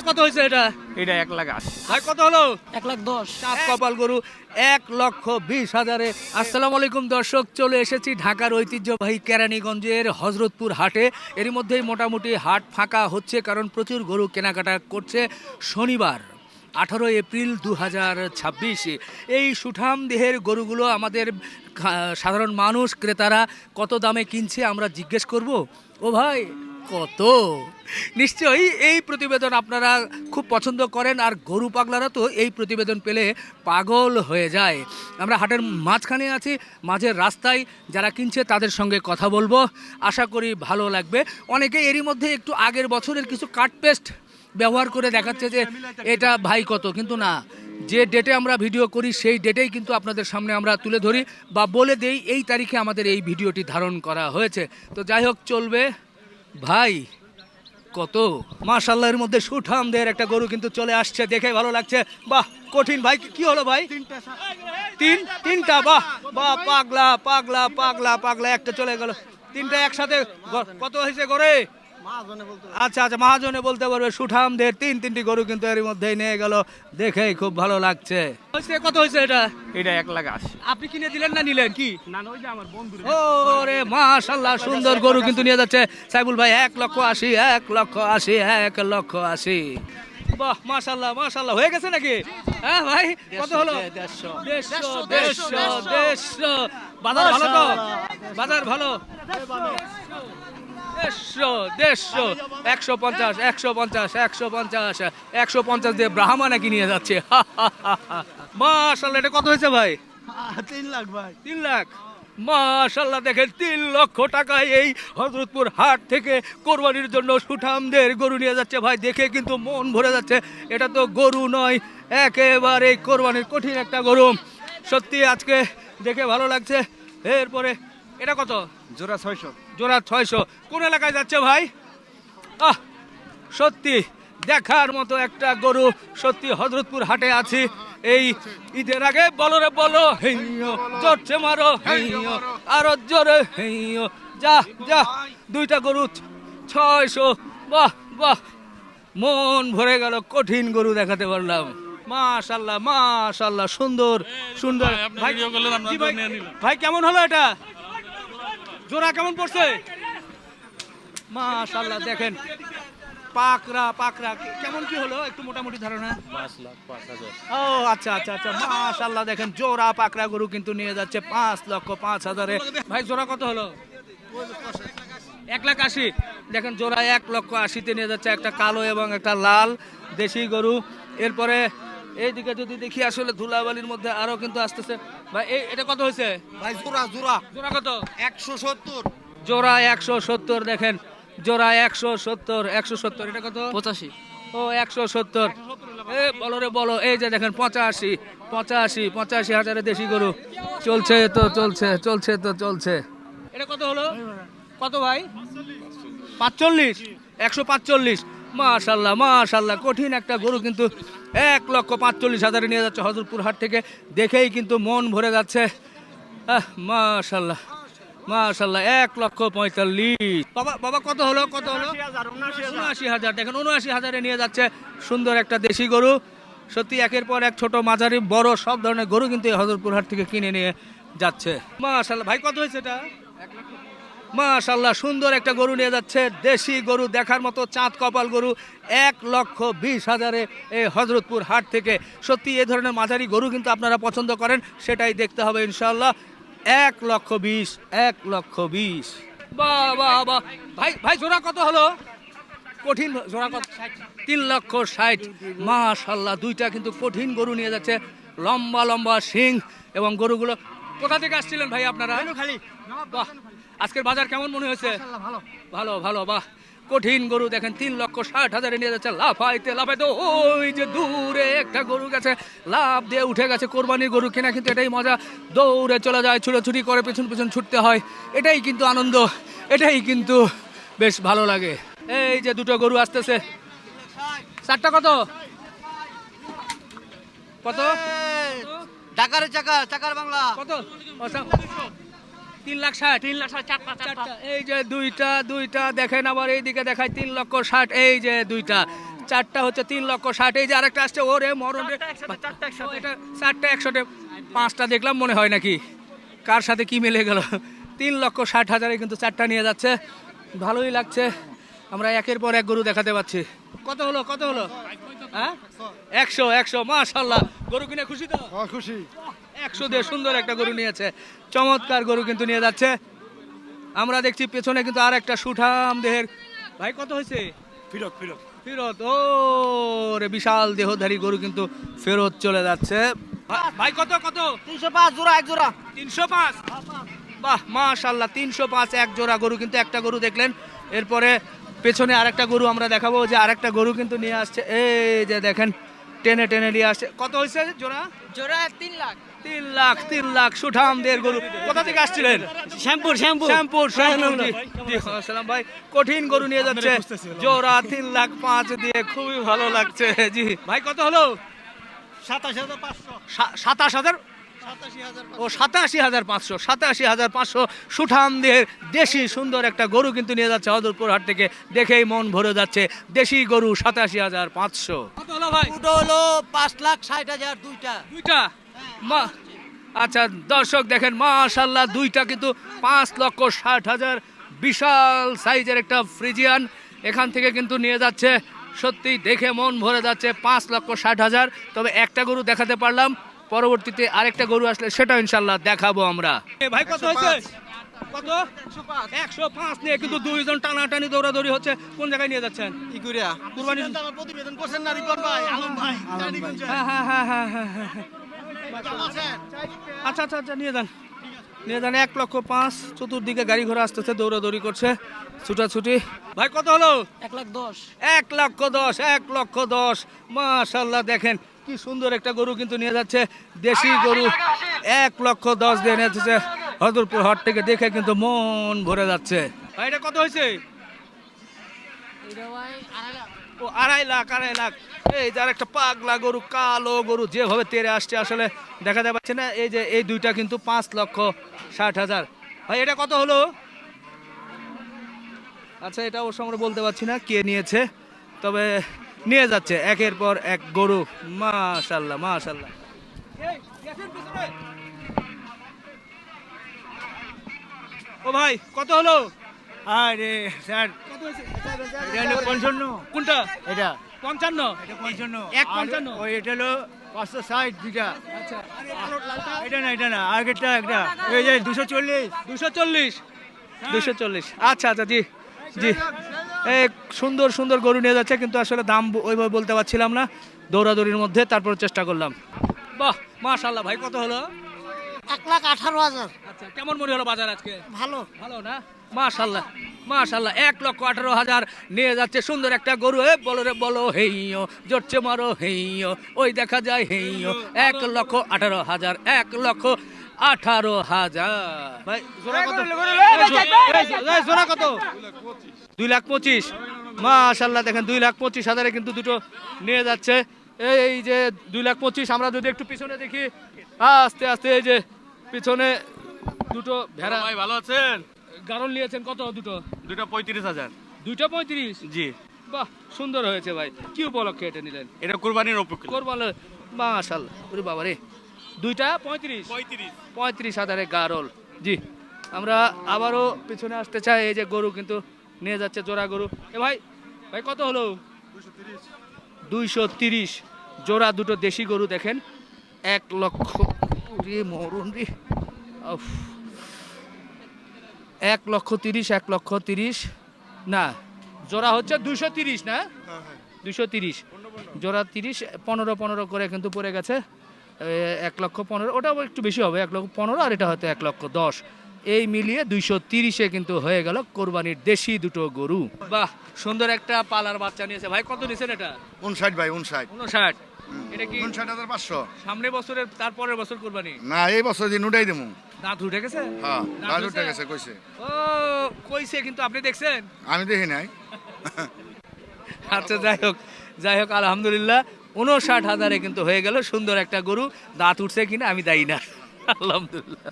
কত হয়েছে এটা? এটা 1,80,000। ভাই কত হলো? 1,10,000। চাঁদ কপাল গরু 1,20,000-এ। আসসালামু আলাইকুম দর্শক, চলে এসেছি ঢাকার ঐতিহ্যবাহী কেরানীগঞ্জের হযরতপুর হাটে। এরই মধ্যেই মোটামুটি হাট ফাঁকা হচ্ছে, কারণ প্রচুর গরু কেনাকাটা করছে। শনিবার 18 এপ্রিল 2026 এই সুঠাম দেহের গরুগুলো আমাদের সাধারণ মানুষ ক্রেতারা কত দামে কিনছে আমরা জিজ্ঞেস করব। ও ভাই কত? নিশ্চয়ই এই প্রতিবেদন আপনারা খুব পছন্দ করেন, আর গরু পাগলারা তো এই প্রতিবেদন পেলে পাগল হয়ে যায়। আমরা হাটের মাঝখানে আছি, মাঝের রাস্তায় যারা কিনছে তাদের সঙ্গে কথা বলবো, আশা করি ভালো লাগবে। অনেকে এরই মধ্যে একটু আগের বছরের কিছু কাট পেস্ট ব্যবহার করে দেখাচ্ছে যে এটা ভাই কত, কিন্তু না, যে ডেটে আমরা ভিডিও করি সেই ডেটেই কিন্তু আপনাদের সামনে আমরা তুলে ধরি বা বলে দেই এই তারিখে আমাদের এই ভিডিওটি ধারণ করা হয়েছে। তো যাই হোক, চলবে। ভাই কত? মাশাআল্লাহ, এর মধ্যে সুঠামদের একটা গরু কিন্তু চলে আসছে, দেখে ভালো লাগছে। বাহ, কঠিন ভাই, কি হলো ভাই? তিনটা, বাহ বাহ, পাগলা পাগলা পাগলা পাগলা, একটা চলে গেল, তিনটা একসাথে। কত হয়েছে গরে? আচ্ছা আচ্ছা, মহাজনে বলতে পারবে। সুঠামদের তিনটি গরু কিন্তু এর মধ্যেই নিয়ে গেল, দেখেই খুব ভালো লাগছে। কত হয়েছে এটা? এটা 1,80,000। আপনি কিনে দিলেন না নিলেন? কি না, ওই যে আমার বন্ধু। ওরে মাশাআল্লাহ, সুন্দর গরু কিন্তু নিয়ে যাচ্ছে সাইবুল ভাই। 1,80,000, 1,80,000, 1,80,000। বাহ, মাশাআল্লাহ মাশাআল্লাহ, হয়ে গেছে নাকি? হ্যাঁ ভাই, কত হলো? 150। বাজার ভালো তো? বাজার ভালো? 150, 150 দিয়ে ব্রাহ্মা নাকি নিয়ে যাচ্ছে। মাশাআল্লাহ, এটা কত হয়েছে ভাই? 3 লাখ ভাই। 3 লাখ। মাশাআল্লাহ, দেখেন 3 লক্ষ টাকায় এই হযরতপুর হাট থেকে কোরবানির জন্য সুঠামদের গরু নিয়ে যাচ্ছে ভাই। দেখে কিন্তু মন ভরে যাচ্ছে। এটা তো গরু নয়, একেবারে কোরবানির কঠিন একটা গরু। সত্যি আজকে দেখে ভালো লাগছে। এরপরে এটা কত? জোড়া 600। জোড়া 600। কোন এলাকায় যাচ্ছে ভাই? সত্যি দেখার মতো একটা গরু। সত্যি হযরতপুর হাটে আছি এই ঈদের আগে। বলো রে বলো, হেইয়ো জোরছে মারো, হেইয়ো আরো জোরে, হেইয়ো। যা যা, দুইটা গরু 600। বাহ বাহ, মন ভরে গেল। কঠিন গরু দেখাতে পারলাম। মাশাআল্লাহ মাশাআল্লাহ, সুন্দর সুন্দর। ভাই জি ভাই, ভাই কেমন হলো এটা? জোড়া কেমন পড়ছে? মাশাআল্লাহ, দেখেন পাকড়া পাকড়া কেমন কি হলো একটু মোটামুটি ধারণা? 5,05,000। ও আচ্ছা আচ্ছা আচ্ছা, মাশাআল্লাহ, দেখেন জোড়া পাকড়া গরু কিন্তু নিয়ে যাচ্ছে 5,05,000-এ। ভাই জোড়া কত হলো? 1,80,000। দেখেন জোড়া 1,80,000-তে নিয়ে যাচ্ছে, একটা কালো এবং একটা লাল দেশি গরু। এরপরে এইদিকে যদি দেখি, আসলে ধুলাবালির মধ্যে আরো কিন্তু আসতেছে। ভাই এটা কত হয়েছে ভাই জোড়া জোড়া জোড়া কত? 170। জোড়া 170। দেখেন জোড়া 170। এটা কত? 85। ও 170। বলো রে বলো, এই যে দেখেন 85,000-এর দেশি গরু চলছে তো চলছে। এটা কত হলো? কত ভাই? 45। 145। মাশাআল্লাহ মাশাআল্লাহ, কঠিন একটা গরু কিন্তু 1,45,000-এ নিয়ে যাচ্ছে হযরতপুর হাট থেকে। দেখেই কিন্তু মন ভরে যাচ্ছে। মাশাআল্লাহ মাশাআল্লাহ, 1,45,000। বাবা বাবা, কত হলো? কত হলো? 79,000। দেখেন 79,000-এ নিয়ে যাচ্ছে সুন্দর একটা দেশি গরু। সত্যি একের পর এক ছোট মাঝারি বড় সব ধরনের গরু কিন্তু এই হযরতপুর হাট থেকে কিনে নিয়ে যাচ্ছে। মাশাআল্লাহ, ভাই কত হয়েছে এটা? মাশাআল্লাহ, সুন্দর একটা গরু নিয়ে যাচ্ছে, দেশি গরু দেখার মতো, চাঁদ কপাল গরু। 1,20,000-এ এই হযরতপুর হাট থেকে। সত্যি এই ধরনের মাঝারি গরু কিন্তু আপনারা পছন্দ করেন, সেটাই দেখতে হবে ইনশাআল্লাহ। 1,20,000। বাহ বাহ বাহ। ভাই ভাই জোড়া কত হলো? কঠিন জোড়া কত? 3,60,000। মাশাআল্লাহ, দুইটা কিন্তু কঠিন গরু নিয়ে যাচ্ছে, লম্বা লম্বা শিং। এবং গরুগুলো কোথা থেকে আসছিলেন ভাই আপনারা? বাহ, আজকের বাজার কেমন মনে হয়েছে? ভালো ভালো, বাহ, কঠিন গরু। দেখেন 3,60,000-এ নিয়ে যাচ্ছে, লাফাইতে ওই যে দূরে একটা গরু গেছে, লাফ দিয়ে উঠে গেছে। কোরবানির গরু কেনা কিন্তু এটাই মজা, দৌড়ে চলে যায়, ছুটোছুটি করে, পেছন পেছন ছুটতে হয়। এটাই কিন্তু আনন্দ, এটাই কিন্তু বেশ ভালো লাগে। এই যে দুটো গরু আসতেছে। চারটা কত? কত? ঢাকার চাকা, চাকার বাংলা। কত? 3,60,000 3,60,000 চারটা চারটা এই যে দুইটা দেখেন, আবার এইদিকে দেখায় 3,60,000, এই যে দুইটা চারটা হচ্ছে 3,60,000, এই যে আরেকটা আসছে ওরে মরণ রে, চারটা একসাথে। ও, এটা চারটা 100, পাঁচটা দেখলাম মনে হয় নাকি, কার সাথে কি মিলে গেল। 3,60,000 কিন্তু চারটা নিয়ে যাচ্ছে, ভালোই লাগছে। আমরা একের পর এক গরু দেখাতে পাচ্ছি। কত হলো হ্যাঁ 100 মাশাআল্লাহ। গরু কিনে খুশি তো? খুশি 100 দিয়ে সুন্দর একটা গরু নিয়েছে, চমৎকার গরু কিন্তু নিয়ে যাচ্ছে। আমরা দেখছি পেছনে কিন্তু আর একটা সুঠাম দেহের ভাই, কত হয়েছে? ফেরত ও রে, বিশাল দেহধারী গরু কিন্তু ফেরত চলে যাচ্ছে। ভাই কত 305 জোড়া এক জোড়া 305। বাহ মাশাআল্লাহ, 305 এক জোড়া গরু কিন্তু। একটা গরু দেখলেন, এরপরে পেছনে আরেকটা গরু আমরা দেখাবো, যে আরেকটা গরু কিন্তু নিয়ে আসছে, এই যে দেখেন টেনে টেনে নিয়ে আসছে। কত হয়েছে জোড়া? জোড়া 3 লাখ 3 লাখ সুঠাম দের গরু। কোথা থেকে আসছিলেন? শ্যামপুর শ্যামপুর জি, আসসালাম ভাই। কঠিন গরু নিয়ে যাচ্ছে, জোড়া 3,05,000 দিয়ে, খুবই ভালো লাগছে। জি ভাই, কত হলো? 27500 27,000 87000 ও 87,500 87,500 সুঠাম দেহের দেশি সুন্দর একটা গরু কিন্তু নিয়ে যাচ্ছে হযরতপুর হাট থেকে। দেখেই মন ভরে যাচ্ছে, দেশি গরু 87,500। কত হলো ভাই? দুটো হলো 5,60,000 দুইটা দুইটা আচ্ছা দর্শক দেখেন, মাশাআল্লাহ, দুইটা কিন্তু 5,60,000, বিশাল সাইজের একটা ফ্রিজিয়ান এখান থেকে কিন্তু নিয়ে যাচ্ছে। সত্যি দেখে মন ভরে যাচ্ছে, 5,60,000। তবে একটা গরু দেখাতে পারলাম, পরবর্তীতে আরেকটা গরু আসলে সেটা ইনশাল্লাহ দেখাবো আমরা। ভাই কত হয়েছে? কত? 105 নিয়ে কিন্তু দুইজন টানাটানি দৌড়াদৌড়ি হচ্ছে। কোন জায়গায় নিয়ে যাচ্ছেন? ইগুরিয়া কুরবানি। আমার প্রতিবেদন করছেন না রিপন ভাই, আলম ভাই রানীগঞ্জে। হ্যাঁ। আচ্ছা নিয়ে যান 1,05,000। চতুর্দিকে গাড়ি ঘোড়া আসতেছে, দৌড়াদৌড়ি করছে, ছুটাছুটি। ভাই কত হলো? 1,10,000 1,10,000 মাশাআল্লাহ। দেখেন কি সুন্দর একটা গরু কিন্তু নিয়ে যাচ্ছে, দেশি গরু 1,10,000 দিয়ে নিয়ে যাচ্ছে হযরতপুর হাট থেকে। দেখে কিন্তু মন ভরে যাচ্ছে। ভাই এটা কত হয়েছে? এটা ভাই 2,500,000 ও 2,50,000। এই যার একটা পাগলা গরু, কালো গরু যেভাবে তেরে আসছে আসলে দেখা যাচ্ছে না। এই যে এই দুইটা কিন্তু 5,60,000। ভাই এটা কত হলো? আচ্ছা এটা অবশ্য আমরা বলতে পারছি না কে নিয়েছে, তবে নিয়ে যাচ্ছে একের পর এক গরু। মাশাআল্লাহ। ও ভাই কত হলো? আরে স্যার, কত হয়েছে? এটা হলো 55। কোনটা? এটা 55। এটা 55। 1,55 ওই এটা হলো 560 দুইটা। আচ্ছা এটা না আগেরটা একটা, এই যে 240। 240। আচ্ছা জি এই সুন্দর গরু নিয়ে যাচ্ছে, কিন্তু আসলে দাম ওইভাবে বলতে পারছিলাম না, দৌড়াদৌড়ির মধ্যে তারপর চেষ্টা করলাম। বাহ মাশাআল্লাহ। ভাই কত হলো? 1,18,000 আচ্ছা কেমন মনে হলো বাজার আজকে? ভালো না? মাশাআল্লাহ 1,18,000 নিয়ে যাচ্ছে সুন্দর একটা গরু। বলো হেইও জোরছে মারো হেইও, ওই দেখা যায় হেইও। 1,18,000 1,18,000। ভাই জোড়া কত? এই জোড়া কত? 2,25,000। মাশাআল্লাহ দেখেন 2,25,000 কিন্তু দুটো নিয়ে যাচ্ছে। এই যে 2,25,000। আমরা যদি একটু পিছনে দেখি, আস্তে এই যে পিছনে দুটো ভেড়া। ভাই ভালো আছেন? গারল নিয়েছেন কত? দুটো 35,000। 35,000। জি, বাহ সুন্দর হয়েছে ভাই। কি উপলক্ষে এটা নিলেন? এটা কুরবানির উপলক্ষে। কোরবানি। মাশাআল্লাহ। ওরে বাবা রে, দুইটা 35,000 গারল। জি আমরা আবারও পিছনে আসতে চাই। এই যে গরু কিন্তু নিয়ে যাচ্ছে, জোড়া গরু। ভাই কত হলো? 230 জোড়া দুটো দেশি গরু। দেখেন 1,00,000 মরুন রে। 1,30,000 1,30,000 না, জোড়া হচ্ছে 230 না? 230 জোড়া 30 15 করে কিন্তু পড়ে গেছে। 1,15,000 ওটাও একটু বেশি হবে, 1,15,000 আর এটা হয়তো 1,10,000। এই মিলিয়ে 230-এ কিন্তু হয়ে গেল কোরবানির দেশি দুটো গরু। বাহ সুন্দর একটা পালার বাচ্চা নিয়েছে। ভাই কত নিয়েছেন এটা? 59 ভাই 59 59। এটা কি 59,500 সামনে বছরের তারপরের বছর কোরবানি? না এই বছর দিন উঠাই দেবো। দাঁত উঠে গেছে? হ্যাঁ দাঁত গাছ হয়েছে? উঠে গেছে কইছে। ও কইছে, কিন্তু আপনি দেখছেন? আমি দেখি নাই। আচ্ছা যাই হোক আলহামদুলিল্লাহ 59,000-এ কিন্তু হয়ে গেল সুন্দর একটা গরু। দাঁত উঠছে কিনা আমি দায়ী না, আলহামদুলিল্লাহ।